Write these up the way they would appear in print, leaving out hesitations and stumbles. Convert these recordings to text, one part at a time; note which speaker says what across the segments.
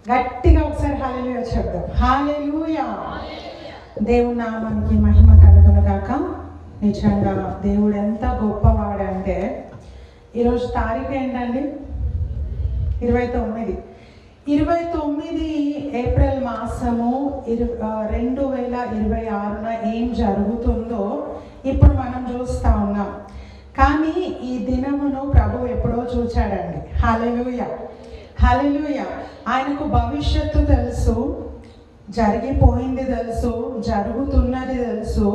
Speaker 1: గట్టిగా ఒకసారి హల్లెలూయా చెప్దాం. హల్లెలూయా. దేవుని నామానికి మహిమ కలుగును గాక. నిజంగా దేవుడు ఎంత గొప్పవాడంటే, ఈరోజు తారీఖు ఏంటండి? 29 ఏప్రిల్ మాసము 2026 ఏం జరుగుతుందో ఇప్పుడు మనం చూస్తూ ఉన్నాం. కానీ ఈ దినమును ప్రభు ఎప్పుడో చూచాడండి. హల్లెలూయా, హల్లెలూయా. ఆయనకు భవిష్యత్తు తెలుసు, జరిగిపోయింది తెలుసు, జరుగుతున్నది తెలుసు.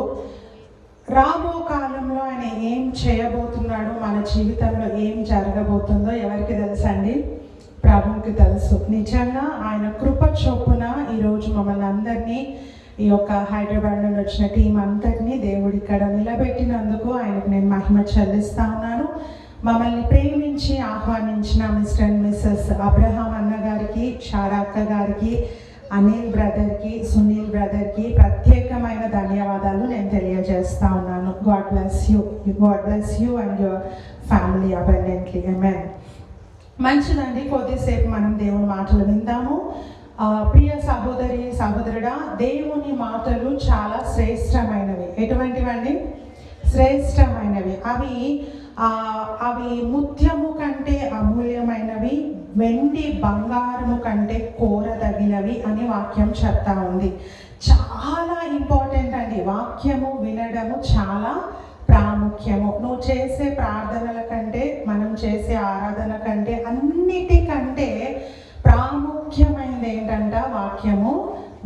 Speaker 1: రాబో కాలంలో ఆయన ఏం చేయబోతున్నాడో, మన జీవితంలో ఏం జరగబోతుందో ఎవరికి తెలుసండి? ప్రభువుకి తెలుసు. నిజంగా ఆయన కృప చొప్పున ఈరోజు మమ్మల్ని అందరినీ, ఈ యొక్క హైదరాబాద్ నుండి వచ్చిన టీం అంతటినీ దేవుడు ఇక్కడ నిలబెట్టినందుకు ఆయనకు నేను మహిమ చెల్లిస్తా ఉన్నాను. మమ్మల్ని ప్రేమించి ఆహ్వానించిన మిస్టర్ అండ్ మిస్సెస్ అబ్రహాం అన్న గారికి, షారాక్క గారికి, అనిల్ బ్రదర్కి, సునీల్ బ్రదర్కి ప్రత్యేకమైన ధన్యవాదాలు నేను తెలియజేస్తా ఉన్నాను. God bless you and your family abundantly. Amen. మంచిదండి, కొద్దిసేపు మనం దేవుని మాటలు విందాము. ప్రియ సహోదరి సహోదరుడా, దేవుని మాటలు చాలా శ్రేష్టమైనవి. ఎటువంటివండి? శ్రేష్టమైనవి. అవి ముత్యము కంటే అమూల్యమైనవి, వెండి బంగారము కంటే కోరదగినవి అని వాక్యం చెప్తా ఉంది. చాలా ఇంపార్టెంట్ అండి. వాక్యము వినడము చాలా ప్రాముఖ్యము. నువ్వు చేసే ప్రార్థనల కంటే, మనం చేసే ఆరాధన కంటే, అన్నిటికంటే ప్రాముఖ్యమైనది ఏంటంట? వాక్యము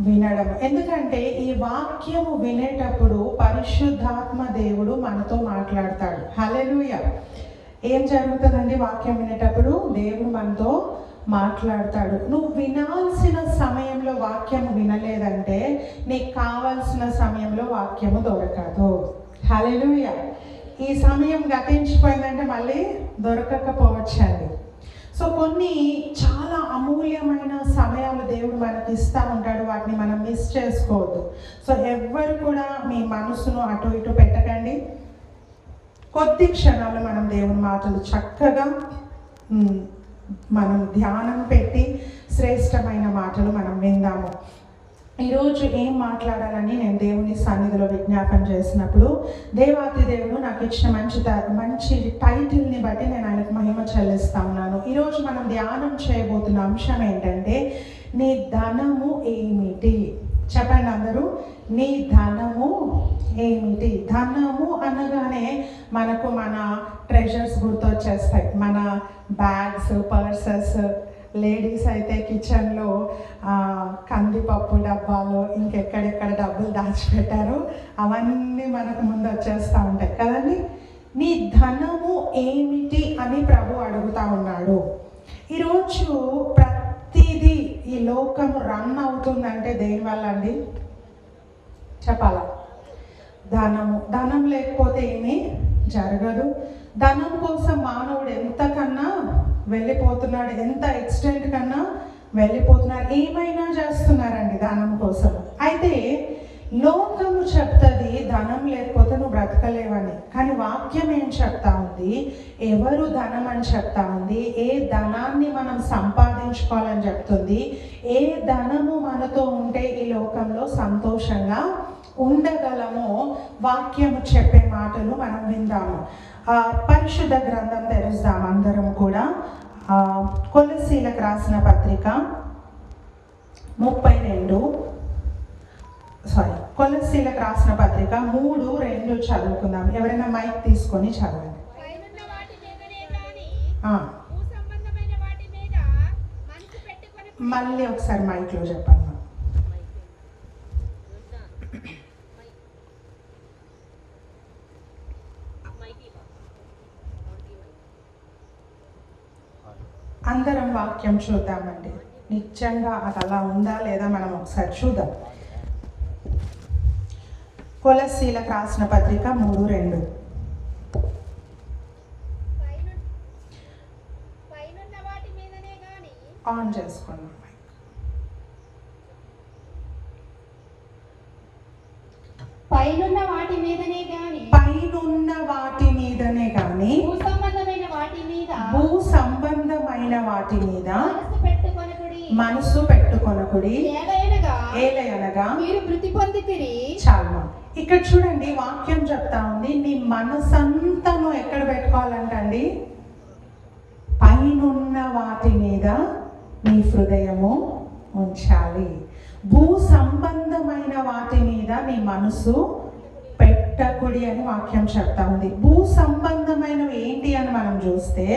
Speaker 1: వినడం. ఎందుకంటే ఈ వాక్యము వినేటప్పుడు పరిశుద్ధాత్మ దేవుడు మనతో మాట్లాడతాడు. హల్లెలూయా. ఏం జరుగుతుందండి? వాక్యం వినేటప్పుడు దేవుడు మనతో మాట్లాడతాడు. నువ్వు వినాల్సిన సమయంలో వాక్యము వినలేదంటే నీకు కావాల్సిన సమయంలో వాక్యము దొరకదు. హల్లెలూయా. ఈ సమయం గతించిపోయిందంటే మళ్ళీ దొరకకపోవచ్చండి. సో కొన్ని చాలా అమూల్యమైన సమయాలు దేవుడు మనకి ఇస్తూ ఉంటాడు. వాటిని మనం మిస్ చేసుకోవద్దు. సో ఎవ్వరు కూడా మీ మనసును అటు ఇటు పెట్టకండి. కొద్ది క్షణాలు మనం దేవుని మాటలు చక్కగా మనం ధ్యానం పెట్టి శ్రేష్టమైన మాటలు మనం విందాము. ఈరోజు ఏం మాట్లాడాలని నేను దేవుని సన్నిధిలో విజ్ఞాపన చేసినప్పుడు, దేవాతి దేవుడు నాకు ఇచ్చిన మంచి టైటిల్ని బట్టి నేను ఆయనకు మహిమ చెల్లిస్తా ఉన్నాను. ఈరోజు మనం ధ్యానం చేయబోతున్న అంశం ఏంటంటే, నీ ధనము ఏమిటి? చెప్పండి అందరూ, నీ ధనము ఏమిటి? ధనము అనగానే మనకు మన ట్రెజర్స్ గుర్తొచ్చేస్తాయి. మన బ్యాగ్స్, పర్సెస్, లేడీస్ అయితే కిచెన్లో కందిపప్పు డబ్బాలు, ఇంకెక్కడెక్కడ డబ్బులు దాచిపెట్టారు, అవన్నీ మనకు ముందు వచ్చేస్తూ ఉంటాయి కదండి. నీ ధనము ఏమిటి అని ప్రభు అడుగుతా ఉన్నాడు. ఈరోజు ప్రతిదీ ఈ లోకం రన్ అవుతుందంటే దేనివల్ల అండి? చెప్పాలా? ధనం లేకపోతే ఏమీ జరగదు. ధనం కోసం మానవుడు ఎంతకన్నా వెళ్ళిపోతున్నాడు, ఎంత ఎక్స్టెంట్ కన్నా వెళ్ళిపోతున్నారు, ఏమైనా చేస్తున్నారండి ధనం కోసం. అయితే లోకము చెప్తుంది ధనం లేకపోతే నువ్వు బ్రతకలేవని. కానీ వాక్యం ఏం చెప్తా ఉంది? ఎవరు ధనం అని చెప్తా ఉంది? ఏ ధనాన్ని మనం సంపాదించుకోవాలని చెప్తుంది? ఏ ధనము మనతో ఉంటే ఈ లోకంలో సంతోషంగా ఉండగలమో వాక్యము చెప్పే మాటలు మనం విందాము. పరిశుద్ధ గ్రంథం తెరుస్తాం అందరం కూడా. కొలస్సీలకు రాసిన పత్రిక కొలస్సీలకు రాసిన పత్రిక 3:2 చదువుకుందాం. ఎవరైనా మైక్ తీసుకొని చదవండి. మళ్ళీ ఒకసారి మైక్లో చెప్పండి. అందరం వాక్యం చూద్దామండి. నిజంగా అది అలా ఉందా లేదా మనం ఒకసారి చూద్దాం. కొలస్సీలకు రాసిన పత్రిక 3:2. ఆన్ చేసుకున్నాం.
Speaker 2: పైనున్న వాటి మీదనే గాని
Speaker 1: భూ సంబంధమైన వాటి మీద మనసు పెట్టుకొనకుడి
Speaker 2: ఏలయనగా మీరు మృతి పొందితిరి.
Speaker 1: చాలు. ఇక్కడ చూడండి, వాక్యం చెప్తా ఉంది, నీ మనసంతా నువ్వు ఎక్కడ పెట్టుకోవాలంటండి? పైనున్న వాటి మీద నీ హృదయము ఉంచాలి. భూ సంబంధమైన వాటి మీద నీ మనసు పెట్టకుడి అని వాక్యం చెప్తా ఉంది. భూ సంబంధమైనవి ఏంటి అని మనం చూస్తే,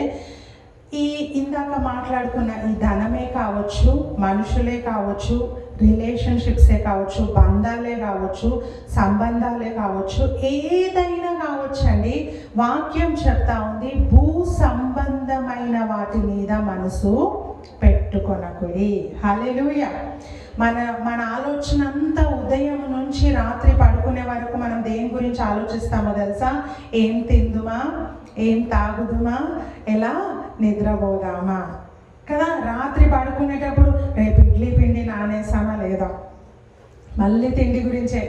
Speaker 1: ఇందాక మాట్లాడుకున్న ఈ ధనమే కావచ్చు, మనుషులే కావచ్చు, రిలేషన్షిప్సే కావచ్చు, బంధాలే కావచ్చు, సంబంధాలే కావచ్చు, ఏదైనా కావచ్చు అండి. వాక్యం చెప్తా ఉంది, భూ సంబంధమైన వాటి మీద మనసు పెట్టుకొనకుడి. హల్లెలూయా. మన ఆలోచన అంతా ఉదయం నుంచి రాత్రి పడుకునే వరకు మనం దేని గురించి ఆలోచిస్తామో తెలుసా? ఏం తిందుమా, ఏం తాగుదుమా, ఎలా నిద్రపోదామా కదా. రాత్రి పడుకునేటప్పుడు రేపు ఇడ్లీ పిండి నానేసామా లేదా, మళ్ళీ తిండి గురించే,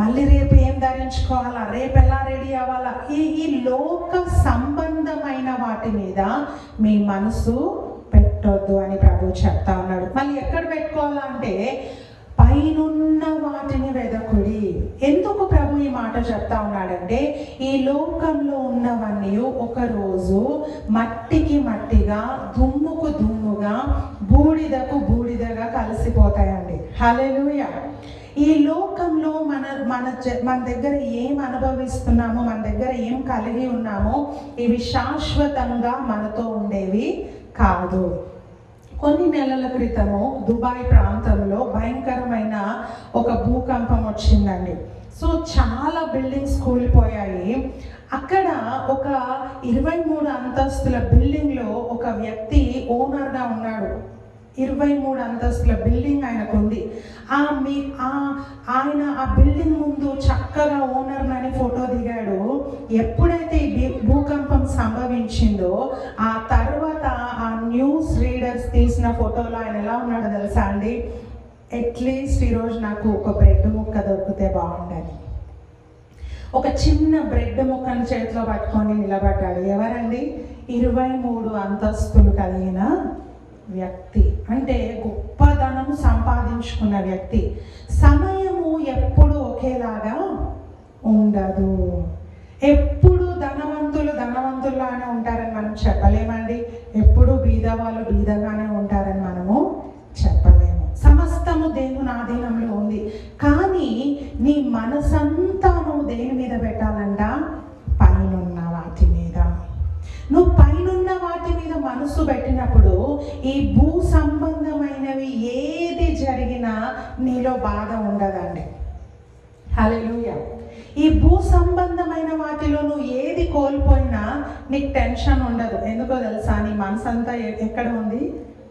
Speaker 1: మళ్ళీ రేపు ఏం ధరించుకోవాలా, రేపు ఎలా రెడీ అవ్వాలా. ఈ లోక సంబంధమైన వాటి మీద మీ మనసు పెట్టొద్దు అని ప్రభు చెప్తా ఉన్నాడు. మళ్ళీ ఎక్కడ పెట్టుకోవాలంటే పైనున్న వాటిని వెదకుడి. ఎందుకు ప్రభు ఈ మాట చెప్తా ఉన్నాడంటే, ఈ లోకంలో ఉన్నవన్నీ ఒకరోజు మట్టికి మట్టిగా, దుమ్ముకు దుమ్ముగా, బూడిదకు బూడిదగా కలిసిపోతాయండి. హల్లెలూయా. ఈ లోకంలో మన దగ్గర ఏం అనుభవిస్తున్నామో, మన దగ్గర ఏం కలిగి ఉన్నామో, ఇవి శాశ్వతంగా మనతో ఉండేవి కాదు. కొన్ని నెలల క్రితము దుబాయ్ ప్రాంతంలో భయంకరమైన ఒక భూకంపం వచ్చిందండి. సో చాలా బిల్డింగ్స్ కూలిపోయాయి. అక్కడ ఒక 23 అంతస్తుల బిల్డింగ్లో ఒక వ్యక్తి ఓనర్గా ఉన్నాడు. 23 అంతస్తుల బిల్డింగ్ ఆయనకు ఉంది. ఆయన ఆ బిల్డింగ్ ముందు చక్కగా ఓనర్ అని ఫోటో దిగాడు. ఎప్పుడైతే ఈ భూకంపం సంభవించిందో ఆ తర్వాత ఆ న్యూస్ రీడర్స్ తీసిన ఫోటోలో ఆయన ఎలా ఉన్నాడో తెలుసా అండి? అట్లీస్ట్ ఈరోజు నాకు ఒక బ్రెడ్ ముక్క దొరికితే బాగుండని, ఒక చిన్న బ్రెడ్ ముక్కను చేతిలో పట్టుకొని నిలబడ్డాడు. ఎవరండి? 23 అంతస్తులు కలిగిన వ్యక్తి, అంటే గొప్పదనం సంపాదించుకున్న వ్యక్తి. సమయము ఎప్పుడు ఒకేలాగా ఉండదు. ఎప్పుడు ధనవంతుల్లానే ఉంటారని మనం చెప్పలేమండి. ఎప్పుడు బీదవాళ్ళు బీదగానే ఉంటారని మనము చెప్పలేము. సమస్తము దేవుని ఆధీనంలో ఉంది. కానీ నీ మనసంతా నువ్వు దేని మీద పెట్టాలంట? పైనున్న వాటి మీద. నువ్వు పైనున్న వాటి మీద మనసు పెట్టినప్పుడు ఈ భూ సంబంధమైనవి ఏది జరిగినా నీలో బాధ ఉండదండి. హల్లెలూయా. ఈ భూ సంబంధమైన వాటిలో నువ్వు ఏది కోల్పోయినా నీకు టెన్షన్ ఉండదు. ఎందుకో తెలుసా? నీ మనసంతా ఎక్కడ ఉంది?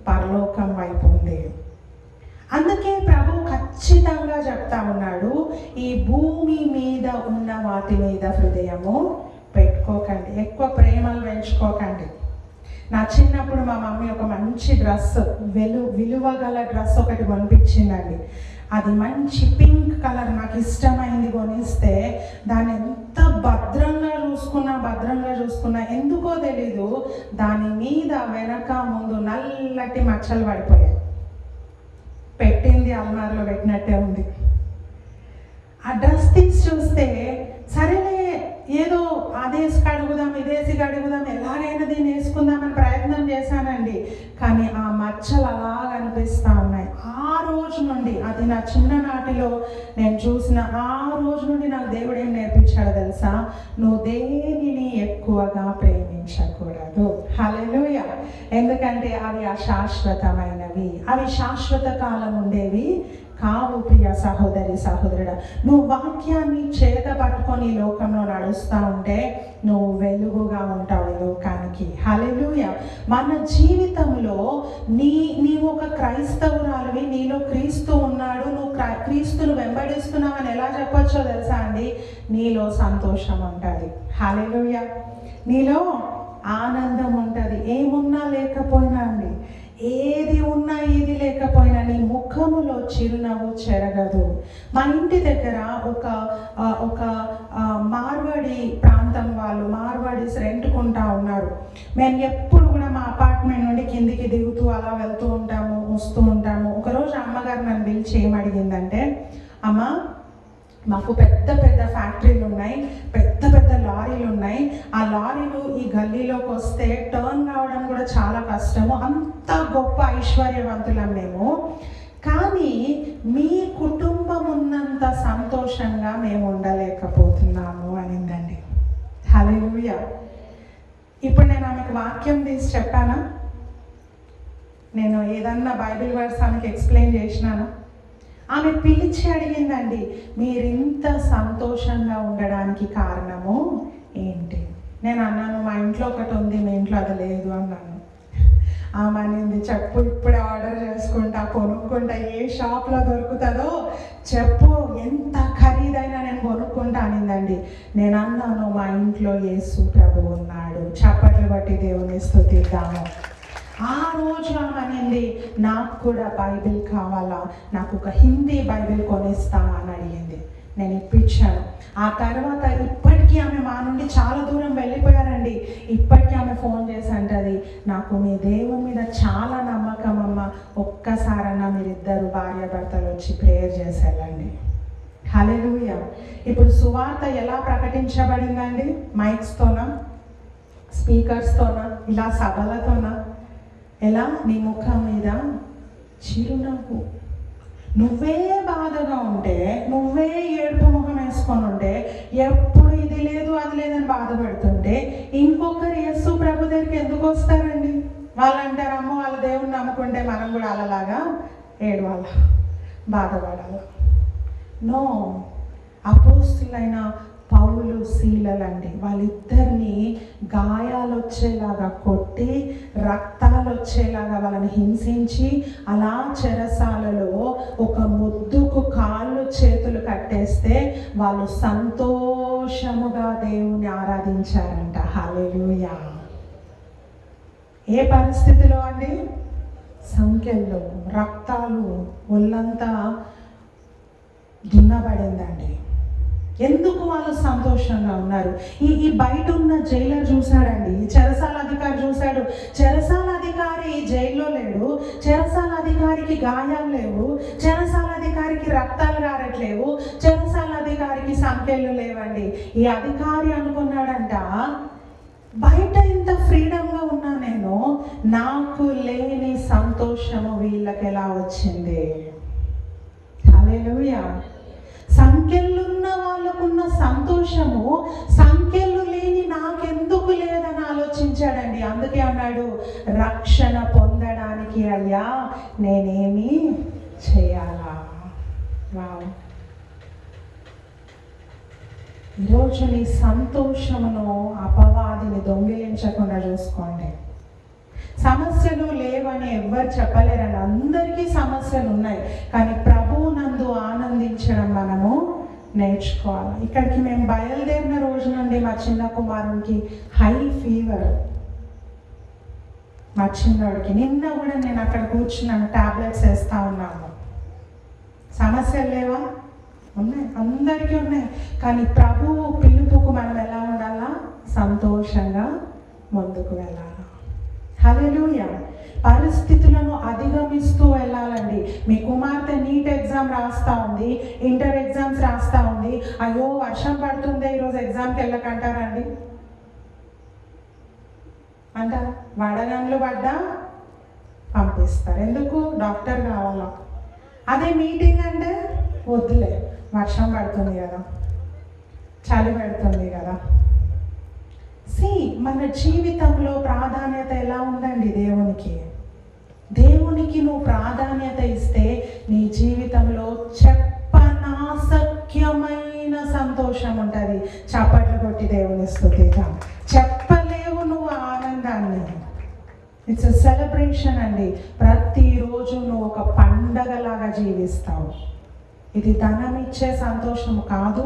Speaker 1: పరలోకం వైపు ఉంది. అందుకే ప్రభు ఖచ్చితంగా చెప్తా ఉన్నాడు, ఈ భూమి మీద ఉన్న వాటి మీద హృదయము పెట్టుకోకండి, ఎక్కువ ప్రేమలు పెంచుకోకండి. నా చిన్నప్పుడు మా మమ్మీ ఒక మంచి డ్రెస్, విలువగల డ్రెస్ ఒకటి కొనిపించిందండి. అది మంచి పింక్ కలర్, నాకు ఇష్టమైంది కొనిస్తే దాన్ని ఎంత భద్రంగా చూసుకున్నా ఎందుకో తెలీదు, దాని మీద వెనక ముందు నల్లటి మచ్చలు పడిపోయాయి. పెట్టింది అల్మార్లో పెట్టినట్టే ఉంది. ఆ డ్రెస్ తీసి చూస్తే సరేలే, ఏదో అదేసి కడుగుదాం, ఇదేసి కడుగుదాం, ఎలాగైనా దీన్ని వేసుకుందామని ప్రయత్నం చేశానండి. కానీ ఆ మచ్చలు అలా కనిపిస్తూ ఉన్నాయి. ఆ రోజు నుండి, అది నా చిన్ననాటిలో నేను చూసిన ఆ రోజు నుండి నాకు దేవుడు ఏం నేర్పించాడో తెలుసా? నువ్వు దేనిని ఎక్కువగా ప్రేమించకూడదు. హల్లెలూయా. ఎందుకంటే అవి అశాశ్వతమైనవి, అవి శాశ్వత కాలం ఉండేవి కావు. ప్రియ సహోదరి సహోదరుడా, నువ్వు వాక్యాన్ని చేత పట్టుకొని ఈ లోకంలో నడుస్తూ ఉంటే నువ్వు వెలుగుగా ఉంటావు ఈ లోకానికి. హల్లెలూయా. మన జీవితంలో నీవు ఒక క్రైస్తవురాలివి, నీలో క్రీస్తు ఉన్నాడు, నువ్వు క్రీస్తును వెంబడిస్తున్నావని ఎలా చెప్పొచ్చో తెలుసా అండి? నీలో సంతోషం ఉంటుంది. హల్లెలూయా. నీలో ఆనందం ఉంటుంది. ఏమున్నా లేకపోయినా అండి, ఏది ఉన్నా ఏది లేకపోయినా నీ ముఖములో చిరునవ్వు చెరగదు. మా ఇంటి దగ్గర ఒక మార్వాడి ప్రాంతం వాళ్ళు, మార్వాడీస్ రెంట్కుంటా ఉన్నారు. మేము ఎప్పుడు కూడా మా అపార్ట్మెంట్ నుండి కిందికి దిగుతూ అలా వెళ్తూ ఉంటాము. వస్తూ ఉంటాము. ఒకరోజు అమ్మగారు నన్ను పిలిచి ఏమడిగిందంటే, అమ్మ మాకు పెద్ద పెద్ద ఫ్యాక్టరీలు ఉన్నాయి, పెద్ద పెద్ద లారీలు ఉన్నాయి. ఆ లారీలు ఈ గల్లీలోకి వస్తే టర్న్ కావడం కూడా చాలా కష్టము. అంత గొప్ప ఐశ్వర్యవంతులం మేము, కానీ మీ కుటుంబం ఉన్నంత సంతోషంగా మేము ఉండలేకపోతున్నాము అనిందండి. హల్లెలూయా. ఇప్పుడు నేను ఆమెకు వాక్యం తీసి చెప్పానా? నేను ఏదన్నా బైబిల్ వర్స్ ఆమెకు ఎక్స్ప్లెయిన్ చేసినాను? ఆమె పిలిచి అడిగిందండి, మీరింత సంతోషంగా ఉండడానికి కారణము ఏంటి? నేను అన్నాను, మా ఇంట్లో ఒకటి ఉంది, మీ ఇంట్లో అది లేదు అన్నాను. ఆమె అనింది, చెప్పు, ఇప్పుడే ఆర్డర్ చేసుకుంటా, కొనుక్కుంటా, ఏ షాప్లో దొరుకుతుందో చెప్పు, ఎంత ఖరీదైనా నేను కొనుక్కుంటా అనిందండి. నేను అన్నాను, మా ఇంట్లో యేసు ప్రభు ఉన్నాడు. చప్పట్లు బట్టి దేవుని స్తుతిద్దాము. ఆ రోజు ఆమె అనింది, నాకు కూడా బైబిల్ కావాలా, నాకు ఒక హిందీ బైబిల్ కొనిస్తా అని అడిగింది. నేను ఇప్పించాను. ఆ తర్వాత ఇప్పటికీ ఆమె మా నుండి చాలా దూరం వెళ్ళిపోయారండి. ఇప్పటికీ ఆమె ఫోన్ చేసి అంటది, నాకు మీ దేవుని మీద చాలా నమ్మకం అమ్మ, ఒక్కసారన్నా మీరిద్దరు భార్యాభర్తలు వచ్చి ప్రేయర్ చేసి వెళ్ళండి. హల్లెలూయా. ఇప్పుడు సువార్త ఎలా ప్రకటించబడిందండి? మైక్స్తోనా, స్పీకర్స్తోనా, ఇలా సభలతోనా? ఎలా? నీ ముఖం మీద చిరునవ్వు. నువ్వే బాధగా ఉంటే, నువ్వే ఏడుపు ముఖం వేసుకొని ఉంటే, ఎప్పుడు ఇది లేదు అది లేదని బాధపడుతుంటే, ఇంకొకరు యేసు ప్రభు దగ్గరికి ఎందుకు వస్తారండి? వాళ్ళు అంటారు, అమ్మ వాళ్ళ దేవుని నమ్ముకుంటే మనం కూడా అలాగా ఏడవాల, బాధపడాలి. నో. అపోస్తులైన పౌలు, శీలలండి, వాళ్ళిద్దరిని గాయాలు వచ్చేలాగా కొట్టి, రక్తాలు వచ్చేలాగా వాళ్ళని హింసించి, అలా చెరసాలలో ఒక ముద్దుకు కాళ్ళు చేతులు కట్టేస్తే వాళ్ళు సంతోషముగా దేవుని ఆరాధించారంట. హల్లెలూయా. ఏ పరిస్థితిలో అండి? సంఖ్యల్లో రక్తాలు, ఒళ్ళంతా దున్నబడిందండి. ఎందుకు వాళ్ళు సంతోషంగా ఉన్నారు? ఈ బయట ఉన్న జైలర్ చూశాడండి, చెరసాల అధికారి చూశాడు. చెరసాల అధికారి జైల్లో లేడు, చెరసాల అధికారికి గాయాలు లేవు, చెరసాల అధికారికి రక్తాలు గారట్లేవు, చెరసాల అధికారికి సంఖ్యలు లేవండి. ఈ అధికారి అనుకున్నాడంట, బయట ఇంత ఫ్రీడమ్గా ఉన్నా నేను, నాకు లేని సంతోషము వీళ్ళకి ఎలా వచ్చింది? హల్లెలూయా. సంఖ్యలున్న వాళ్ళకున్న సంతోషము సంఖ్యలు లేని నాకెందుకు లేదని ఆలోచించాడండి. అందుకే అన్నాడు, రక్షణ పొందడానికి అయ్యా నేనేమి చేయాలా? వావ్. ఈరోజు నీ సంతోషమును అపవాదిని దొంగిలించకుండా చూసుకోండి. సమస్యలు లేవని ఎవ్వరు చెప్పలేరండి, అందరికీ సమస్యలు ఉన్నాయి. కానీ ప్రభువు నందు ఆనందించడం మనము నేర్చుకోవాలి. ఇక్కడికి మేము బయలుదేరిన రోజు నుండి మా చిన్న కుమారునికి హై ఫీవర్. మా చిన్నోడికి నిన్న కూడా నేను అక్కడ కూర్చున్నాను, టాబ్లెట్స్ వేస్తూ ఉన్నాను. సమస్యలు లేవా? ఉన్నాయి, అందరికీ ఉన్నాయి. కానీ ప్రభువు పిలుపుకు మనం ఎలా ఉండాలా? సంతోషంగా ముందుకు వెళ్ళాలి. హల్లెలూయా. పరిస్థితులను అధిగమిస్తూ వెళ్ళాలండి. మీ కుమార్తె నీట్ ఎగ్జామ్ రాస్తూ ఉంది, ఇంటర్ ఎగ్జామ్స్ రాస్తూ ఉంది. అయ్యో వర్షం పడుతుంది, ఈరోజు ఎగ్జామ్కి వెళ్ళకంటారండి అంటారా? వడగండ్లు పడ్డా పంపిస్తారు. ఎందుకు? డాక్టర్ కావాలా. అదే మీటింగ్ అంటే వద్దులే, వర్షం పడుతుంది కదా, చలి పెడుతుంది కదా. మన జీవితంలో ప్రాధాన్యత ఎలా ఉందండి? దేవునికి నువ్వు ప్రాధాన్యత ఇస్తే నీ జీవితంలో చెప్పనాసక్యమైన సంతోషం ఉంటుంది. చప్పట్లు కొట్టి దేవుని స్తుతిద్దాం. చెప్పలేవు నువ్వు ఆనందాన్ని. ఇట్స్ ఎ సెలబ్రేషన్ అండి. ప్రతిరోజు నువ్వు ఒక పండగలాగా జీవిస్తావు. ఇది ధనం ఇచ్చే సంతోషం కాదు,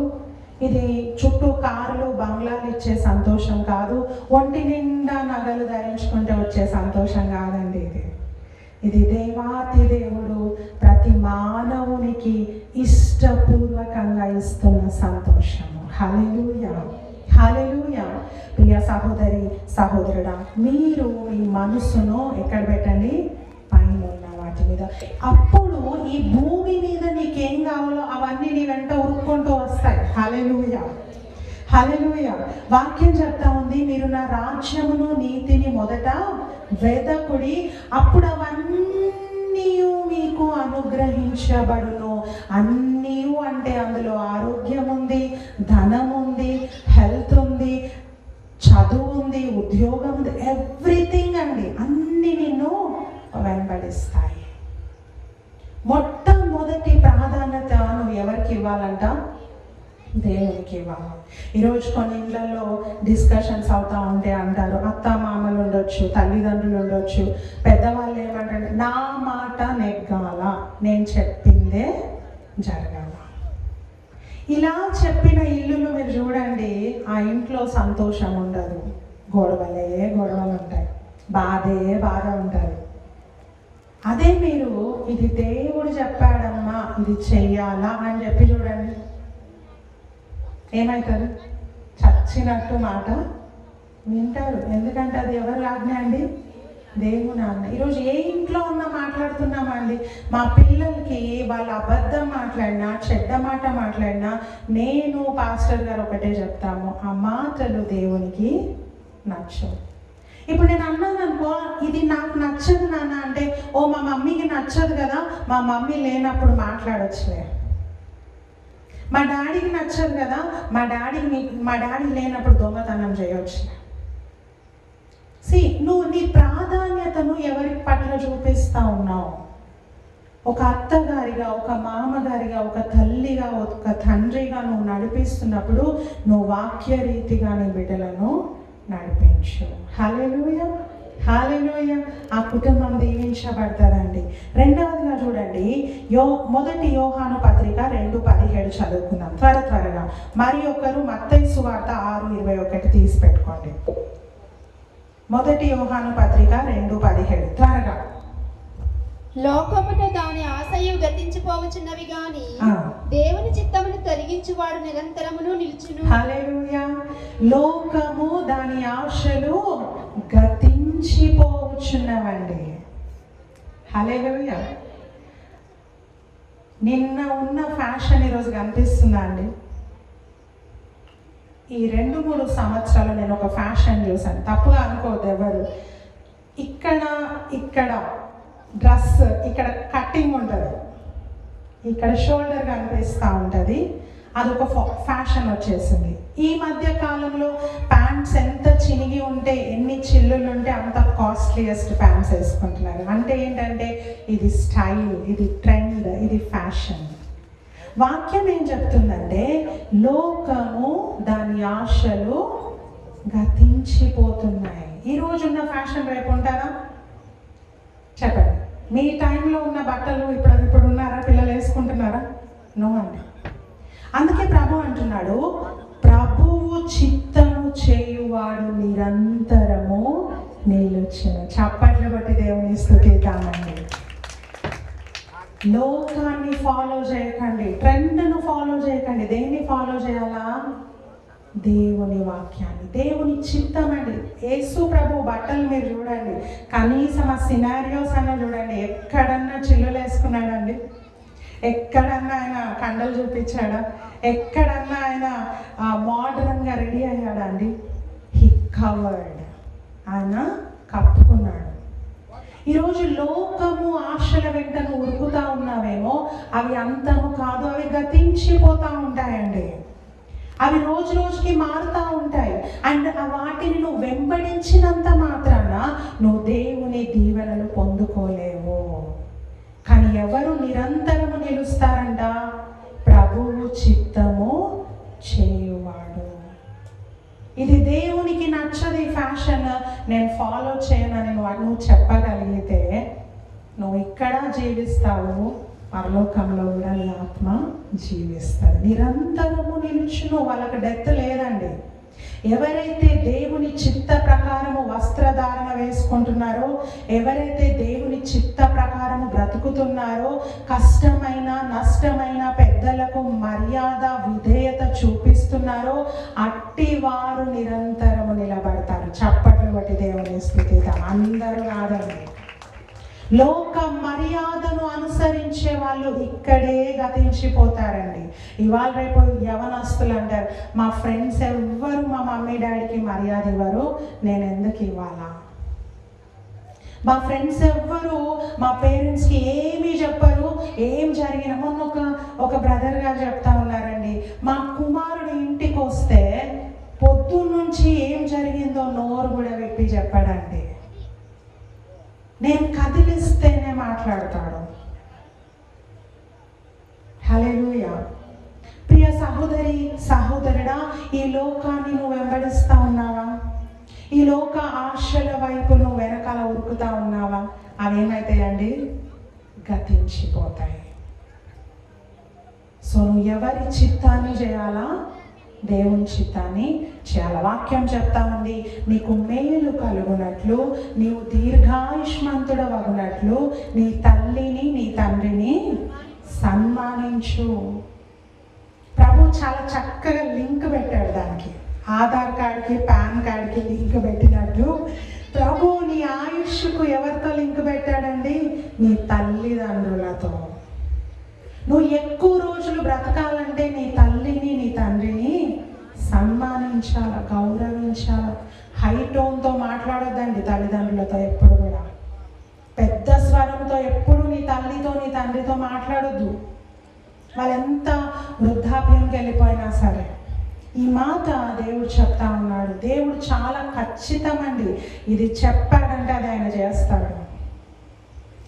Speaker 1: ఇది చుట్టూ కార్లు బంగ్లాలు ఇచ్చే సంతోషం కాదు, ఒంటి నిండా నగలు ధరించుకుంటే వచ్చే సంతోషం కాదండి. ఇది దేవాతి దేవుడు ప్రతి మానవునికి ఇష్టపూర్వకంగా ఇస్తున్న సంతోషము. హల్లెలూయా, హల్లెలూయా. ప్రియ సహోదరి సహోదరుడా, మీరు మీ మనసును ఎక్కడ పెట్టండి? పైన ఉన్న వాటి మీద. అప్పుడు ఈ భూమి మీద నీకేం కావాలో అవన్నీ నీ వెంట ఉరుక్కుంటూ వస్తాయి. హల్లెలూయా, హల్లెలూయా. వాక్యం చెప్తా ఉంది, మీరు నా రాజ్యమును నీతిని మొదట వెదకుడి, అప్పుడు అవన్నీ మీకు అనుగ్రహించబడును. అన్నీ అంటే అందులో ఆరోగ్యం ఉంది, ధనం ఉంది, హెల్త్ ఉంది, చదువు ఉంది, ఉద్యోగం ఉంది, ఎవ్రీథింగ్ అండి. అన్నీ నిన్ను వెంబడిస్తాయి. మొట్టమొదటి ప్రాధాన్యత నువ్వు ఎవరికి ఇవ్వాలంట? దేవునికి ఇవ్వాలి. ఈరోజు కొన్ని ఇళ్లలో డిస్కషన్స్ అవుతూ ఉంటే అంటారు, అత్త మామలు ఉండొచ్చు, తల్లిదండ్రులు ఉండొచ్చు, పెద్దవాళ్ళు ఏమంటారు, నా మాట నెగ్గాల, నేను చెప్పిందే జరగాల. ఇలా చెప్పిన ఇల్లులు మీరు చూడండి, ఆ ఇంట్లో సంతోషం ఉండదు, గొడవలు ఉంటాయి, బాధ ఉంటుంది. అదే మీరు ఇది దేవుడు చెప్పాడమ్మా, ఇది చెయ్యాలా అని చెప్పి చూడండి, ఏమవుతారు? చచ్చినట్టు మాట వింటారు. ఎందుకంటే అది ఎవరు ఆజ్ఞ అండి? దేవుని ఆజ్ఞ. ఈరోజు ఏ ఇంట్లో ఉన్నా మాట్లాడుతున్నామండి, మా పిల్లలకి వాళ్ళు అబద్ధం మాట్లాడినా, చెడ్డ మాట మాట్లాడినా, నేను పాస్టర్ గారు ఒకటే చెప్తాము, ఆ మాటలు దేవునికి నచ్చవు. ఇప్పుడు నేను అన్నాను అనుకో, ఇది నాకు నచ్చదు నాన్న అంటే, ఓ మా మమ్మీకి నచ్చదు కదా, మా మమ్మీ లేనప్పుడు మాట్లాడొచ్చులే. మా డాడీకి నచ్చదు కదా, మా డాడీ లేనప్పుడు దొంగతనం చేయొచ్చు. నువ్వు నీ ప్రాధాన్యతను ఎవరి పట్ల చూపిస్తా ఉన్నావు? ఒక అత్తగారిగా, ఒక మామగారిగా, ఒక తల్లిగా, ఒక తండ్రిగా నువ్వు నడిపిస్తున్నప్పుడు నువ్వు వాక్య రీతిగా నీ బిడ్డలను నడిపించు. హల్లెలూయా, హల్లెలూయా. ఆ కుటుంబం దీవించబడతారండి. రెండవదిగా చూడండి, మొదటి యోహాను పత్రిక 2:17 చదువుకుందాం త్వరగా. మరి ఒకరు మత్తయి సువార్త 6:21 తీసి పెట్టుకోండి. మొదటి యోహాను పత్రిక 2:17 త్వరగా.
Speaker 2: లోకమును దాని ఆశయు గతించిపోవచ్చున్నవి గాని దేవుని చిత్తమును తొలగించువాడు నిరంతరమును నిలుచును.
Speaker 1: హల్లెలూయా. లోకము దాని ఆశలు గతించిపోవచ్చున్నవండి. హల్లెలూయా. నిన్న ఉన్న ఫ్యాషన్ ఈరోజు కనిపిస్తుందా అండి? ఈ 2-3 సంవత్సరాలు నేను ఒక ఫ్యాషన్ చూసాను, తప్పుగా అనుకోవద్దు ఎవరు. ఇక్కడ డ్రెస్, ఇక్కడ కట్టింగ్ ఉంటుంది, ఇక్కడ షోల్డర్ కనిపిస్తూ ఉంటుంది, అదొక ఫ్యాషన్ వచ్చేసింది. ఈ మధ్య కాలంలో ప్యాంట్స్ ఎంత చినిగి ఉంటే, ఎన్ని చిల్లులు ఉంటే అంత కాస్ట్లీయెస్ట్ ప్యాంట్స్ వేసుకుంటున్నారు. అంటే ఏంటంటే ఇది స్టైల్, ఇది ట్రెండ్, ఇది ఫ్యాషన్. వాక్యం ఏం చెప్తుందంటే, లోకము దాని ఆశలు గతించిపోతున్నాయి. ఈరోజున్న ఫ్యాషన్ రేపు ఉంటారా? చెప్పండి. మీ టైంలో ఉన్న బట్టలు ఇప్పుడు ఉన్నారా? పిల్లలు వేసుకుంటున్నారా? నో అండి. అందుకే ప్రభు అంటున్నాడు, ప్రభువు చిత్తము చేయువాడు నిరంతరము నిలుచును. చప్పట్లు బట్టి దేవుని స్తుతిద్దామండి. లోకాన్ని ఫాలో చేయకండి, ట్రెండ్ను ఫాలో చేయకండి. దేన్ని ఫాలో చేయాలా? దేవుని వాక్యాన్ని, దేవుని చిత్తం అండి. యేసు ప్రభు బట్టలు మీరు చూడండి, కనీసం ఆ సినారియోస్ అన్న చూడండి, ఎక్కడన్నా చిల్లులు వేసుకున్నాడండి? ఎక్కడన్నా ఆయన కండలు చూపించాడా? ఎక్కడన్నా ఆయన మోడర్న్గా రెడీ అయ్యాడా అండి? హీ కవర్డ్, ఆయన కప్పుకున్నాడు. ఈరోజు లోకము ఆశల వెంట నువ్వు ఉరుకుతా ఉన్నావేమో, అవి అంతము కాదు, అవి గతించిపోతూ ఉంటాయండి. అవి రోజు రోజుకి మారుతూ ఉంటాయి. అండ్ వాటిని నువ్వు వెంబడించినంత మాత్రాన నువ్వు దేవుని దీవెనలు పొందుకోలేవు. కానీ ఎవరు నిరంతరము నిలుస్తారంట? ప్రభువు చిత్తము చేయువాడు. ఇది దేవునికి నచ్చదు, ఈ ఫ్యాషన్ నేను ఫాలో చేయనని నువ్వు చెప్పగలిగితే నువ్వు ఇక్కడ జీవిస్తావు, పరలోకంలో కూడా నీ ఆత్మ జీవిస్తుంది. నిరంతరము నిలుచును. వాళ్ళకి డెత్ లేదండి. ఎవరైతే దేవుని చిత్త ప్రకారము వస్త్రధారణ వేసుకుంటున్నారో, ఎవరైతే దేవుని చిత్త ప్రకారము బ్రతుకుతున్నారో, కష్టమైన నష్టమైన పెద్దలకు మర్యాద విధేయత చూపిస్తున్నారో, అట్టి వారు నిరంతరము నిలబడతారు. చప్పట్లు బట్టి దేవుని స్తుతిద్దాం. అందరూ కాదండి. లోక మర్యాదను అనుసరించే వాళ్ళు ఇక్కడే గతించిపోతారండి. ఇవాళ రేపు యవనస్తులు అంటారు, మా ఫ్రెండ్స్ ఎవ్వరు మా మమ్మీ డాడీకి మర్యాద ఇవ్వరు, నేను ఎందుకు ఇవ్వాలా? మా ఫ్రెండ్స్ ఎవ్వరు మా పేరెంట్స్కి ఏమీ చెప్పరు, ఏం జరిగినా. మొన్న ఒక బ్రదర్ గారు చెప్తా ఉన్నారండి, మా కుమారుడు ఇంటికి వస్తే పొద్దున్నుంచి ఏం జరిగిందో నోరు కూడా విప్పి చెప్పాడండి. నేను కదిలిస్తేనే మాట్లాడతాడు. హల్లెలూయా. ప్రియ సహోదరి సహోదరుడా, ఈ లోకాన్ని నువ్వు వెంబడిస్తా ఉన్నావా? ఈ లోక ఆశల వైపు నువ్వు వెనకాల ఉరుకుతా ఉన్నావా? అవేమైతాయండి? గతించిపోతాయి. సో నువ్వు ఎవరి చిత్తాన్ని చేయాలా? దేవుని చిత్తాన్ని చేయాలి. వాక్యం చెప్తా ఉంది, నీకు మేలు కలుగునట్లు, నీవు దీర్ఘాయుష్మంతుడవగునట్లు నీ తల్లిని నీ తండ్రిని సన్మానించు. ప్రభు చాలా చక్కగా లింక్ పెట్టాడు దానికి. ఆధార్ కార్డ్కి పాన్ కార్డ్కి లింక్ పెట్టినట్టు ప్రభు నీ ఆయుష్కు ఎవరితో లింక్ పెట్టాడండి? నీ తల్లిదండ్రులతో. నువ్వు ఎక్కువ రోజులు బ్రతకాలంటే నీ తల్లిని నీ తండ్రిని సన్మానించాల, గౌరవించాల. హై టోన్తో మాట్లాడొద్దండి తల్లిదండ్రులతో. ఎప్పుడు కూడా పెద్ద స్వరంతో ఎప్పుడు నీ తల్లితో నీ తండ్రితో మాట్లాడొద్దు. వాళ్ళు ఎంత వృద్ధాప్యంకి వెళ్ళిపోయినా సరే. ఈ మాట దేవుడు చెప్తా ఉన్నాడు. దేవుడు చాలా ఖచ్చితమండి, ఇది చెప్పాడంటే అది ఆయన చేస్తాడు.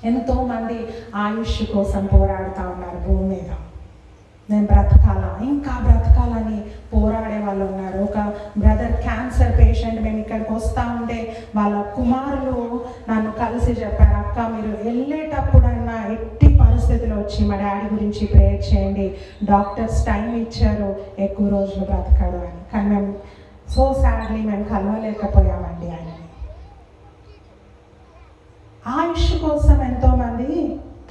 Speaker 1: ఎంతోమంది ఆయుష్ కోసం పోరాడుతూ ఉన్నారు భూమి మీద. నేను బ్రతకాలా, ఇంకా బ్రతకాలని పోరాడే వాళ్ళు ఉన్నారు. ఒక బ్రదర్ క్యాన్సర్ పేషెంట్, మేము ఇక్కడికి వస్తూ ఉంటే వాళ్ళ కుమారులు నన్ను కలిసి చెప్పారు, అక్క మీరు వెళ్ళేటప్పుడైనా ఎట్టి పరిస్థితిలో వచ్చి మా డాడీ గురించి ప్రేయర్ చేయండి, డాక్టర్స్ టైం ఇచ్చారు, ఎక్కువ రోజులు బ్రతకాడు అని. కానీ మేము సో సాడ్లీ మేము కలవలేకపోయామండి ఆయన. ఆయుష్ కోసం ఎంతోమంది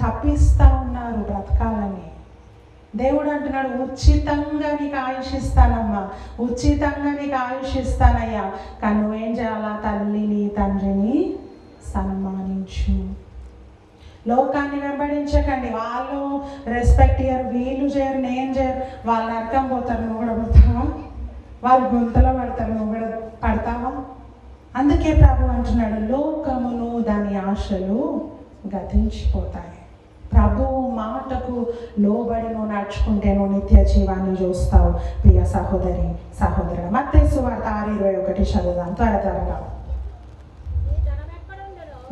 Speaker 1: తప్పిస్తూ ఉన్నారు బ్రతకాలని. దేవుడు అంటున్నాడు, ఉచితంగా నీకు ఆయుష్ ఇస్తానమ్మా, ఉచితంగా నీకు ఆయుష్ ఇస్తానయ్యా, కానీ నువ్వేం చేయాలా? తల్లిని తండ్రిని సన్మానించు. లోకాన్ని వెంబడించకండి. వాళ్ళు రెస్పెక్ట్ ఇయ్యరు, వీళ్ళు చేయరు, నేను చేయరు, వాళ్ళు నరకం పోతారు, నువ్వు కూడా పోతావా? వాళ్ళు గొంతులో పడతారు, నువ్వు కూడా పడతావా? అందుకే ప్రభు అంటున్నాడు, లోకమును దాని ఆశలు గతించిపోతాయి. ప్రభు మాటకు లోబడి నువ్వు నడుచుకుంటే నువ్వు నిత్య జీవాన్ని చూస్తావు. ప్రియ సహోదరి సహోదరుడు, మత్తయి సువార్త 6:21 చదువుదాం త్వరగా.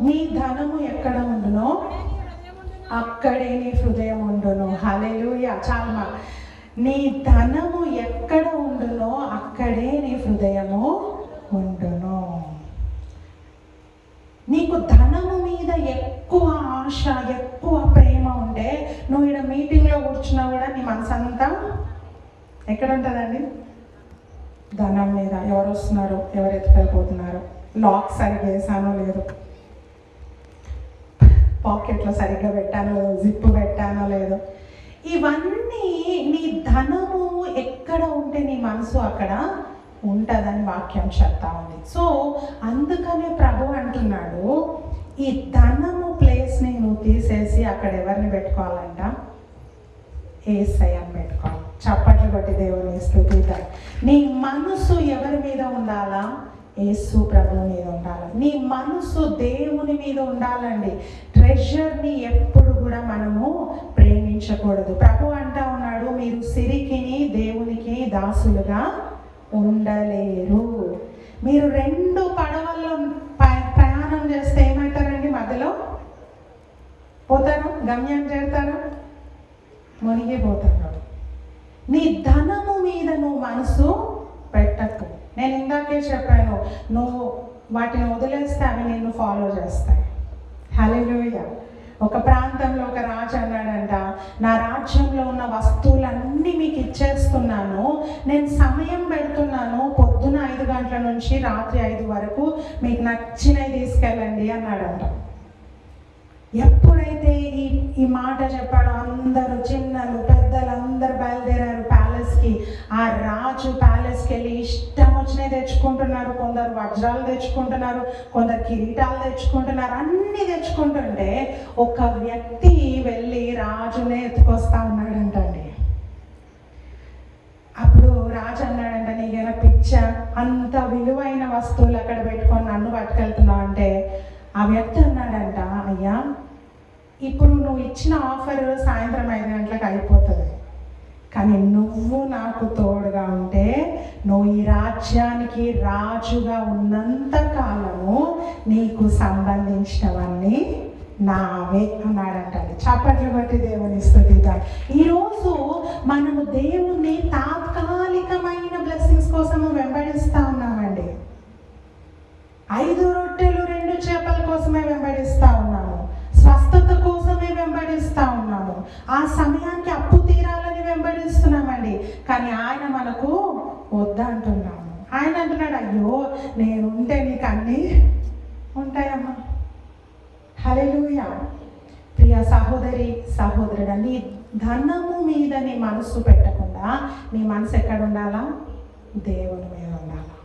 Speaker 1: నీ ధనము ఎక్కడ ఉండునో అక్కడే నీ హృదయం ఉండును. హల్లెలూయా. చాలమా. నీ ధనము ఎక్కడ ఉండునో అక్కడే నీ హృదయము ఉండును. నీకు ధనము మీద ఎక్కువ ఆశ, ఎక్కువ ప్రేమ ఉంటే నువ్వు ఇక్కడ మీటింగ్లో కూర్చున్నా కూడా నీ మనసు అంతా ఎక్కడ ఉంటుందండి? ధనం మీద. ఎవరు వస్తున్నారు, ఎవరు ఎత్తుకెళ్ళిపోతున్నారు, లాక్ సరిగ్గా వేసానో లేదు, పాకెట్లో సరిగ్గా పెట్టానో లేదు, జిప్పు పెట్టానో లేదు. ఇవన్నీ నీ ధనము ఎక్కడ ఉంటే నీ మనసు అక్కడ ఉంటుందని వాక్యం చెప్తా ఉంది. సో అందుకనే ప్రభు అంటున్నాడు, ఈ ధనము ప్లేస్ని నువ్వు తీసేసి అక్కడ ఎవరిని పెట్టుకోవాలంట? యేసయ్యని పెట్టుకోవాలి. చప్పట్లు కొట్టి దేవుని స్తుతిద్దాం. నీ మనసు ఎవరి మీద ఉండాలా? యేసు ప్రభు మీద ఉండాలి. నీ మనసు దేవుని మీద ఉండాలండి. ట్రెజర్ని ఎప్పుడు కూడా మనము ప్రేమించకూడదు. ప్రభు అంటా ఉన్నాడు, మీరు సిరికిని దేవునికి దాసులుగా ఉండలేరు. మీరు 2 పడవల్లో ప్రయాణం చేస్తే ఏమవుతారండి? మధ్యలో పోతారు, గమ్యం చేరుతారు, మునిగిపోతారు. నీ ధనము మీద నువ్వు మనసు పెట్టకు. నేను ఇందాకే చెప్పాను, నువ్వు వాటిని వదిలేస్తే అవి నిన్ను ఫాలో చేస్తాయి. హల్లెలూయా. ఒక ప్రాంతంలో ఒక రాజు అన్నాడంట, నా రాజ్యంలో ఉన్న వస్తువులన్నీ మీకు ఇచ్చేస్తున్నాను, నేను సమయం పెడుతున్నాను, పొద్దున 5 గంటల నుంచి రాత్రి 5 వరకు మీకు నచ్చినవి తీసుకెళ్ళండి అన్నాడంట. ఎప్పుడైతే ఈ మాట చెప్పాడో అందరూ, చిన్నలు పెద్దలు అందరూ బయలుదేరారు ప్యాలెస్కి. ఆ రాజు ప్యాలెస్కి వెళ్ళి ఇష్టం వచ్చినవి తెచ్చుకున్నాడు. తెచ్చుకుంటున్నారు, కొందరు వజ్రాలు తెచ్చుకుంటున్నారు, కొందరు కిరీటాలు తెచ్చుకుంటున్నారు, అన్నీ తెచ్చుకుంటుంటే ఒక వ్యక్తి వెళ్ళి రాజునే ఎత్తుకొస్తా ఉన్నాడంటండి. అప్పుడు రాజు అన్నాడంట, నీకేమైనా పిచ్చా, అంత విలువైన వస్తువులు అక్కడ పెట్టుకొని నన్ను పట్టుకెళ్తున్నావు అంటే ఆ వ్యక్తి అన్నాడంట, అయ్యా ఇప్పుడు నువ్వు ఇచ్చిన ఆఫర్ సాయంత్రం 5 గంటలకు అయిపోతుంది, కానీ నువ్వు నాకు తోడుగా ఉంటే నువ్వు ఈ రాజ్యానికి రాజుగా ఉన్నంత కాలము నీకు సంబంధించినవన్నీ నావే అన్నాడంట. చప్పట్లు కొట్టి దేవుని స్తుతిద్దాం. ఈరోజు మనము దేవుణ్ణి తాత్కాలికమైన బ్లెస్సింగ్స్ కోసము వెంబడిస్తూ ఉన్నామండి. 5 రొట్టెలు 2 చేపల కోసమే వెంబడిస్తూ ఉన్నాము, స్వస్థత కోసమే వెంబడిస్తూ ఉన్నాము, ఆ సమయానికి అప్పు తీరాలని వెంబడిస్తున్నామండి. కానీ ఆయన మనకు వద్దంటున్నాము. ఆయన అంటున్నాడు, అయ్యో నేనుంటే నీకు అన్నీ ఉంటాయమ్మా. హల్లెలూయా. ప్రియ సహోదరి సహోదరుడా, నీ ధనము మీద నీ మనసు పెట్టకుండా నీ మనసు ఎక్కడ ఉండాలా? దేవుని మీద ఉండాలా.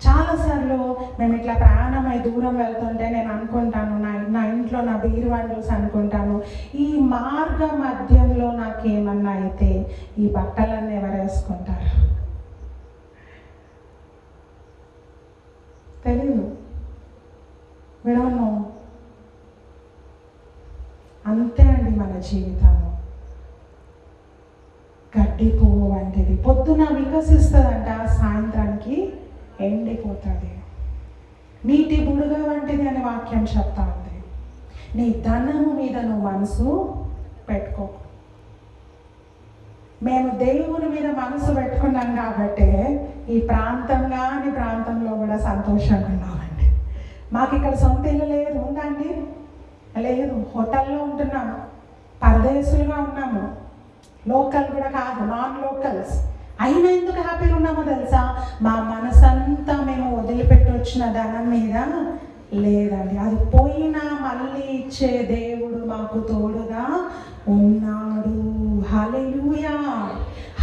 Speaker 1: చాలాసార్లు మేము ఇట్లా ప్రయాణమై దూరం వెళ్తుంటే నేను అనుకుంటాను, నా ఇంట్లో నా బీరువాని చూసి అనుకుంటాను, ఈ మార్గ మధ్యంలో నాకేమన్నా అయితే ఈ బట్టలన్నీ ఎవరు వేసుకుంటారు తెలీదు, విడవను. అంతే అండి మన జీవితము. గడ్డి పువ్వు వంటిది, పొద్దున వికసిస్తుందంట, సాయంత్రానికి ఎండిపోతుంది. నీటి బుడుగ వంటిది అని వాక్యం చెప్తా ఉంది. నీ ధనము మీద నువ్వు మనసు పెట్టుకో. మేము దేవుని మీద మనసు పెట్టుకున్నాం కాబట్టి ఈ ప్రాంతంలో కూడా సంతోషంగా ఉన్నామండి. మాకు ఇక్కడ సొంత ఇల్లు లేదు, ఉందండి? లేదు, హోటల్లో ఉంటున్నాము, పరదేశులుగా ఉన్నాము, లోకల్ కూడా కాదు, నాన్ లోకల్స్. అయినా ఎందుకు హ్యాపీగా ఉన్నామో తెలుసా? మా మనసంతా మేము వదిలిపెట్టి వచ్చిన ధనం మీద లేదండి. అది పోయినా మళ్ళీ ఇచ్చే దేవుడు మాకు తోడుగా ఉన్నాడు. హల్లెలూయా,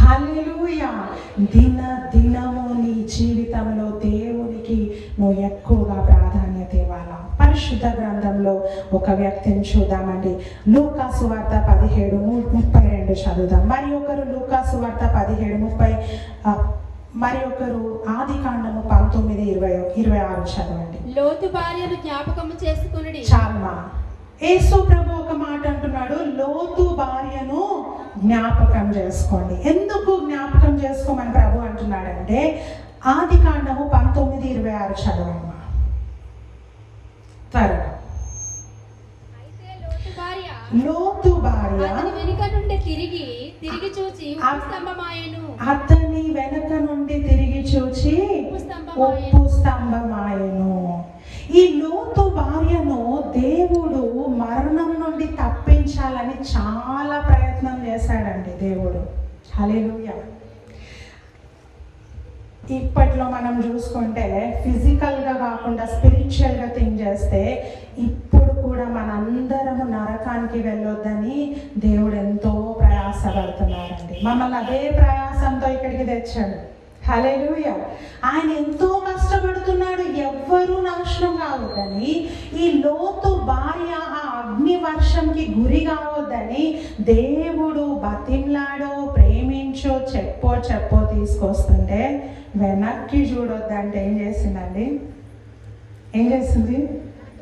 Speaker 1: హల్లెలూయా. దినము నీ జీవితంలో దేవునికి నువ్వు ఎక్కువగా ప్రాధాన్యత ఇవ్వాలా. పరిశుద్ధ గ్రంథంలో ఒక వ్యక్తిని చూద్దామండి. లూకా సువార్త 17:32 చదువుదాం. మరి ఒకరు లూకా సువార్త 17:30, మరి ఒకరు ఆదికాండము 19:26 చదవండి.
Speaker 2: లోతు భార్యను జ్ఞాపకము చేసుకొనుడి.
Speaker 1: చాలమా. యేసు ప్రభు ఒక మాట అంటున్నాడు, లోతు భార్యను జ్ఞాపకం చేసుకోండి. ఎందుకు జ్ఞాపకం చేసుకోమని ప్రభు అంటున్నాడంటే ఆదికాండము 19:26 చదవండి త్వరగా. లోతు భార్య
Speaker 2: వెనుక నుండి తిరిగి చూచి
Speaker 1: అతని వెనక నుండి తిరిగి చూచి ఉప్పు స్తంభమాయెను. ఈ లోతు భార్యను దేవుడు మరణం నుండి తప్పించాలని చాలా ప్రయత్నం చేశాడండి దేవుడు. హల్లెలూయా. ఇప్పట్లో మనం చూసుకుంటే ఫిజికల్గా కాకుండా స్పిరిచువల్గా థింక్ చేస్తే ఇప్పుడు కూడా మనందరము నరకానికి వెళ్ళొద్దని దేవుడు ఎంతో ప్రయాసపడుతున్నాడండి. మమ్మల్ని అదే ప్రయాసంతో ఇక్కడికి తెచ్చాడు. హల్లెలూయా. ఆయన ఎంతో కష్టపడుతున్నాడు, ఎవ్వరూ నాశనం కావద్దని. ఈ లోతు భార్య ఆ అగ్ని వర్షంకి గురి కావద్దని దేవుడు బతిమ్లాడో ప్రేమించో చెప్పో తీసుకొస్తుంటే వెనక్కి చూడొద్దంటే ఏం చేసిందండి?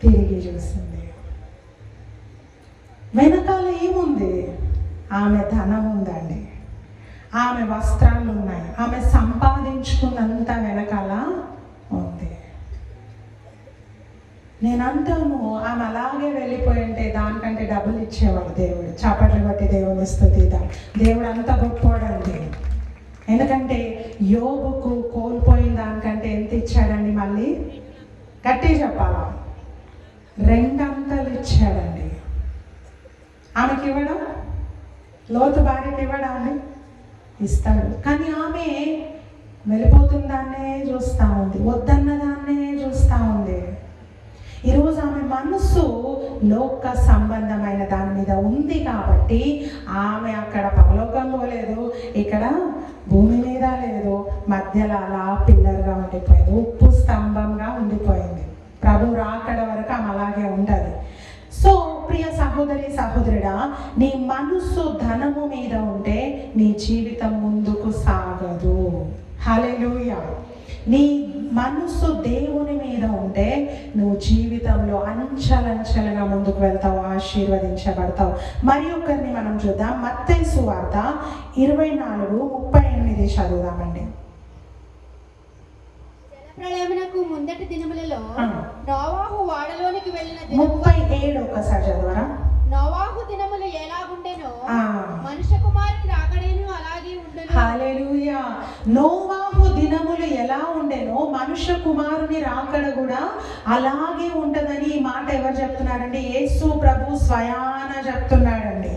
Speaker 1: తిరిగి చూసింది. వెనకాల ఏముంది? ఆమె ధనం ఉందండి, ఆమె వస్త్రాలు ఉన్నాయి, ఆమె సంపాదించుకున్నంత వెనకాల ఉంది. నేను అంటాను, ఆమె అలాగే వెళ్ళిపోయి ఉంటే దానికంటే డబ్బులు ఇచ్చేవాడు దేవుడు. చప్పట్లు కొట్టి దేవుని స్తుతిద్దాం. దేవుడు అంత గొప్పోడండి. ఎందుకంటే యోబుకు కోల్పోయిన దానికంటే ఎంత ఇచ్చాడండి? మళ్ళీ గట్టి చెప్పాలా, 2 అంతలు ఇచ్చాడండి. ఆమెకి ఇవ్వడం, లోతు భార్యకి ఇవ్వడం అండి, ఇస్తాడు. కానీ ఆమె వెళ్ళిపోతున్న దాన్నే చూస్తూ ఉంది, వద్దన్న దాన్నే చూస్తూ ఉంది. ఈరోజు ఆమె మనస్సు లోక సంబంధమైన దాని మీద ఉంది కాబట్టి ఆమె అక్కడ పరలోకం పోలేదు, ఇక్కడ భూమి మీద లేదు, మధ్యలో అలా పిల్లర్గా ఉండిపోయింది, ఉప్పు స్తంభంగా ఉండిపోయింది. ప్రభు రాకడ వరకు ఆమె అలాగే ఉంటుంది. సో ప్రియ సహోదరి సహోదరుడా, నీ మనసు ధనము మీద ఉంటే నీ జీవితం ముందుకు సాగదు. హల్లెలూయా. నీ మనసు దేవుని మీద ఉంటే నువ్వు జీవితంలో అంచెలంచెలుగా ముందుకు వెళ్తావు, ఆశీర్వదించబడతావు. మరి ఒకరిని మనం చూద్దాం. మత్తయి సువార్త 24:38 చదువుదామండి.
Speaker 2: ప్రళయమునకు ముందటి దినములలో నోవాహు వాడలోనికి వెళ్ళిన
Speaker 1: 37 ఒకసారి చదవరా.
Speaker 2: నోవాహు దినములు ఎలాగుండెనో మనుష్య కుమారుని రాకడేను అలాగే ఉండెను.
Speaker 1: హల్లెలూయా. నోవాహు దినములు ఎలా ఉండెనో మనుష్య కుమారుని రాకడ కూడా అలాగే ఉంటదని ఈ మాట ఎవరు చెప్తున్నారండి? యేసు ప్రభు స్వయాన చెప్తున్నాడండి.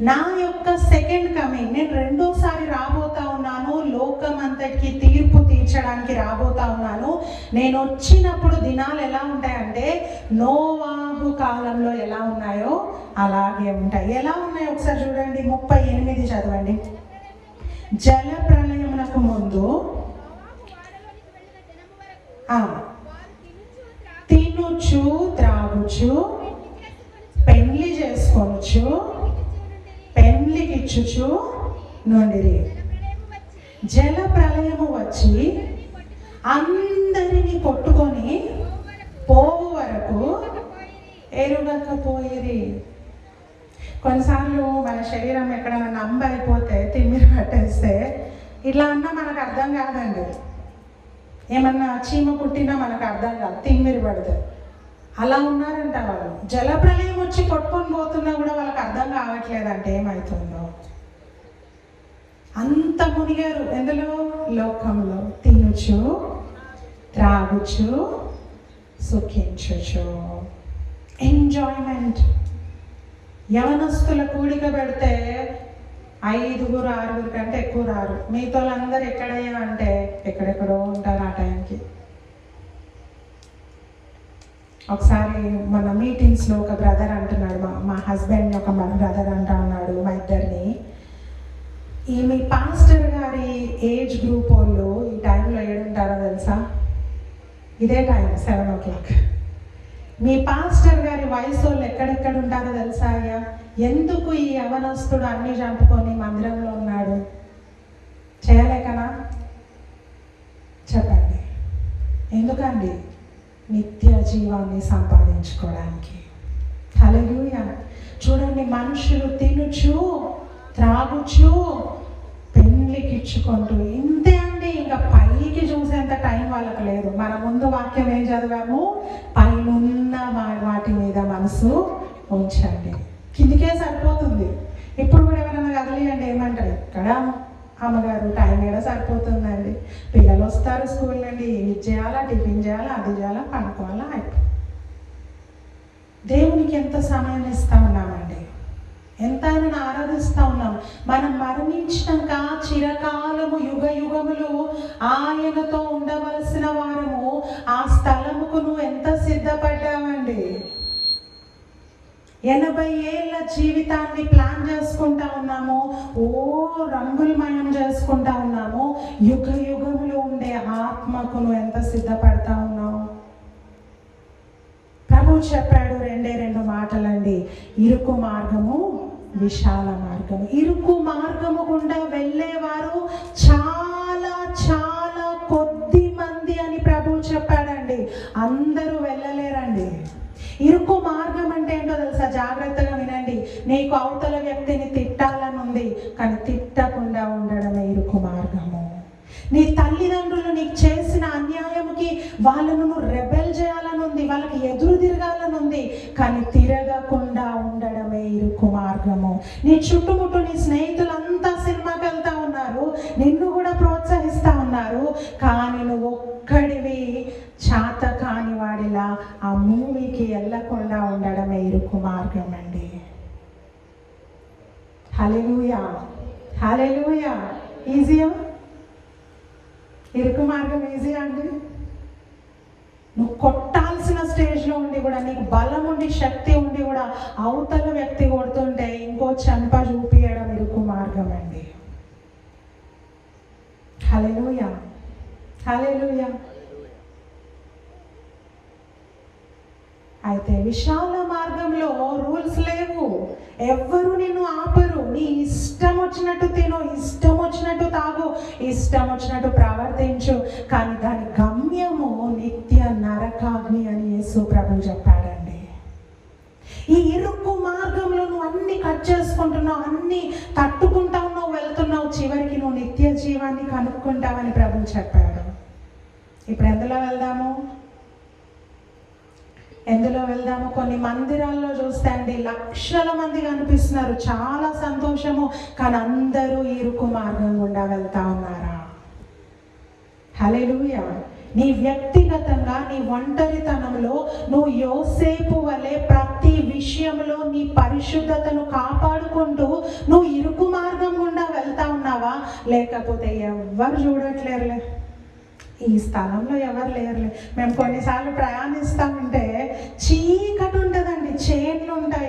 Speaker 1: నా యొక్క సెకండ్ కమింగ్, నేను రెండోసారి రాబోతా ఉన్నాను, లోకమంతటికి తీర్పు తీర్చడానికి రాబోతా ఉన్నాను. నేను వచ్చినప్పుడు దినాలు ఎలా ఉంటాయంటే నోవాహు కాలంలో ఎలా ఉన్నాయో అలాగే ఉంటాయి. ఎలా ఉన్నాయో ఒకసారి చూడండి. 38 చదవండి. జల ప్రళయమునకు ముందు తినుచు త్రాగుచు పెళ్లి చేసుకొనుచు పెళ్లికిచ్చుచు నుండిరి. జల ప్రళయము వచ్చి అందరినీ కొట్టుకొని పోవు వరకు ఎరుగకపోయిరి. కొన్నిసార్లు మన శరీరం ఎక్కడైనా నంబైపోతే తిమ్మిరి పట్టేస్తే ఇట్లా అన్నా మనకు అర్థం కాదండి. ఏమన్నా చీమ కుట్టినా మనకు అర్థం కాదు, తిమ్మిరి పడుతుంది. అలా ఉన్నారంట వాళ్ళు. జలప్రలయం వచ్చి కొట్టుకొని పోతున్నా కూడా వాళ్ళకి అర్థం కావట్లేదంటే ఏమవుతుందో. అంత మునిగారు ఎందులో? లోకంలో. తినుచు త్రాగుచు సుఖించుచు. ఎంజాయ్మెంట్. యవనస్తుల కూడిక పెడితే 5-6 కంటే ఎక్కువ రారు. మీతో అందరు ఎక్కడయ్యా అంటే ఎక్కడెక్కడో ఉంటారు ఆ టైంకి. ఒకసారి మన మీటింగ్స్లో ఒక బ్రదర్ అంటున్నాడు, మా హస్బెండ్ని ఒక బ్రదర్ అంటా ఉన్నాడు, మా ఇద్దరిని. ఈ మీ పాస్టర్ గారి ఏజ్ గ్రూప్ వాళ్ళు ఈ టైంలో ఏడుంటారో తెలుసా? ఇదే టైం 7 o'clock. మీ పాస్టర్ గారి వయసు వాళ్ళు ఎక్కడెక్కడ ఉంటారో తెలుసా అయ్యా? ఎందుకు ఈ యవనస్తుడు అన్ని చంపుకొని మందిరంలో ఉన్నాడు? చేయలేకనా? చెప్పండి. ఎందుకండి? నిత్య జీవాన్ని సంపాదించుకోవడానికి. హల్లెలూయా. చూడండి, మనుషులు తినుచు త్రాగుచు పెళ్లికిచ్చుకుంటూ ఇంతే అండి. ఇంకా పైకి చూసేంత టైం వాళ్ళకి లేదు. మన ముందు వాక్యం ఏం చదివాము? పైనున్న వాటి మీద మనసు ఉంచండి. కిందికే సరిపోతుంది. ఇప్పుడు కూడా ఎవరైనా కదిలియండి ఏమంటారు? ఇక్కడ అమ్మగారు టైం ఏడా సరిపోతుందండి, పిల్లలు వస్తారు స్కూల్ నుండి, ఇది చేయాలా, టిఫిన్ చేయాలా, అది చేయాలా, పడుకోవాలా, అయిపోయి. దేవునికి ఎంత సమయం ఇస్తా ఉన్నామండి, ఎంత ఆయనను ఆరాధిస్తూ ఉన్నాం. మనం మరణించినాక చిరకాలము యుగ యుగములు ఆయనతో ఉండవలసిన వారము. ఆ స్థలముకు నువ్వు ఎంత సిద్ధపడ్డావండి? 80 ఏళ్ళ జీవితాన్ని ప్లాన్ చేసుకుంటా ఉన్నాము, ఓ రంగులమయం చేసుకుంటా ఉన్నాము. యుగ యుగములు ఉండే ఆత్మకు నువ్వు ఎంత సిద్ధపడతా ఉన్నావు? ప్రభు చెప్పాడు 2 మాటలండి. ఇరుకు మార్గము, విశాల మార్గము. ఇరుకు మార్గము గుండా వెళ్ళేవారు చాలా చాలా కొద్ది మంది అని ప్రభు చెప్పాడండి. అందరూ వెళ్ళలేరండి. ఇరుకు మార్గం అంటే ఏంటో తెలుసా? జాగ్రత్తగా వినండి. నీకు అవతల వ్యక్తిని తిట్టాలని ఉంది, కానీ తిట్టకుండా ఉండడమే ఇరుకు మార్గము. నీ తల్లిదండ్రులు నీకు చేసిన అన్యాయంకి వాళ్ళను నువ్వు రెబెల్ చేయాలని ఉంది, వాళ్ళకి ఎదురు తిరగాలని ఉంది, కానీ తిరగకుండా ఉండడమే ఇరుకు మార్గము. నీ చుట్టుముట్టు నీ స్నేహితులంతా సినిమాకి వెళ్తా ఉన్నారు, నిన్ను కూడా ప్రోత్సహిస్తూ ఉన్నారు, కానీ నువ్వు ఒక్కడివి చాత కాని వాడిలా ఆ మూవీకి వెళ్ళకుండా ఉండడమే ఇరుకు మార్గం అండి. హల్లెలూయా, హల్లెలూయా. ఈజీయా? ఇరుకు మార్గం ఈజీ అండి. నువ్వు కొట్టాల్సి కొట్టాల్సిన స్టేజ్లో ఉండి కూడా, నీకు బలం ఉండి శక్తి ఉండి కూడా అవతల వ్యక్తి కొడుతుంటే ఇంకో చెంప చూపియడం ఇరుకు మార్గం అండి. హల్లెలూయా, హల్లెలూయా. అయితే విశాల మార్గంలో రూల్స్ లేవు, ఎవ్వరు నిన్ను ఆపరు. నీ ఇష్టం వచ్చినట్టు తిను, ఇష్టం వచ్చినట్టు తాగు, ఇష్టం వచ్చినట్టు ప్రవర్తించు, కానీ దాని గమ్యము నిత్య నరకాగ్ని అని యేసు ప్రభు చెప్పాడండి. ఈ ఇరుకు మార్గంలో నువ్వు అన్ని కట్ చేసుకుంటున్నావు, అన్ని తట్టుకుంటా ఉన్నావు, వెళ్తున్నావు, చివరికి నువ్వు నిత్య జీవాన్ని కనుక్కుంటావని ప్రభు చెప్పాడు. ఇప్పుడు ఎందులో వెళ్దాము? కొన్ని మందిరాల్లో చూస్తే అండి లక్షల మంది కనిపిస్తున్నారు, చాలా సంతోషము, కానీ అందరూ ఇరుకు మార్గం గుండా వెళ్తా ఉన్నారా? హల్లెలూయా. నీ వ్యక్తిగతంగా నీ ఒంటరితనంలో నువ్వు యోసేపు వలె ప్రతి విషయంలో నీ పరిశుద్ధతను కాపాడుకుంటూ నువ్వు ఇరుకు మార్గం గుండా వెళ్తా ఉన్నావా? లేకపోతే ఎవ్వరు చూడట్లేరులే, ఈ స్థలంలో ఎవరు లేరులే. మేము కొన్నిసార్లు ప్రయాణిస్తామంటే చీకటి ఉంటుందండి, చైన్లు ఉంటాయి,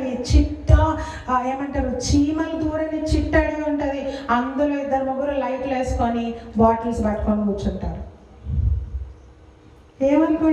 Speaker 1: ఏమంటారు చీమలు దూరని చిట్టడి ఉంటుంది, అందులో 2-3 లైట్లు వేసుకొని బాటిల్స్ పట్టుకొని కూర్చుంటారు. ఏమనుకుంటారు?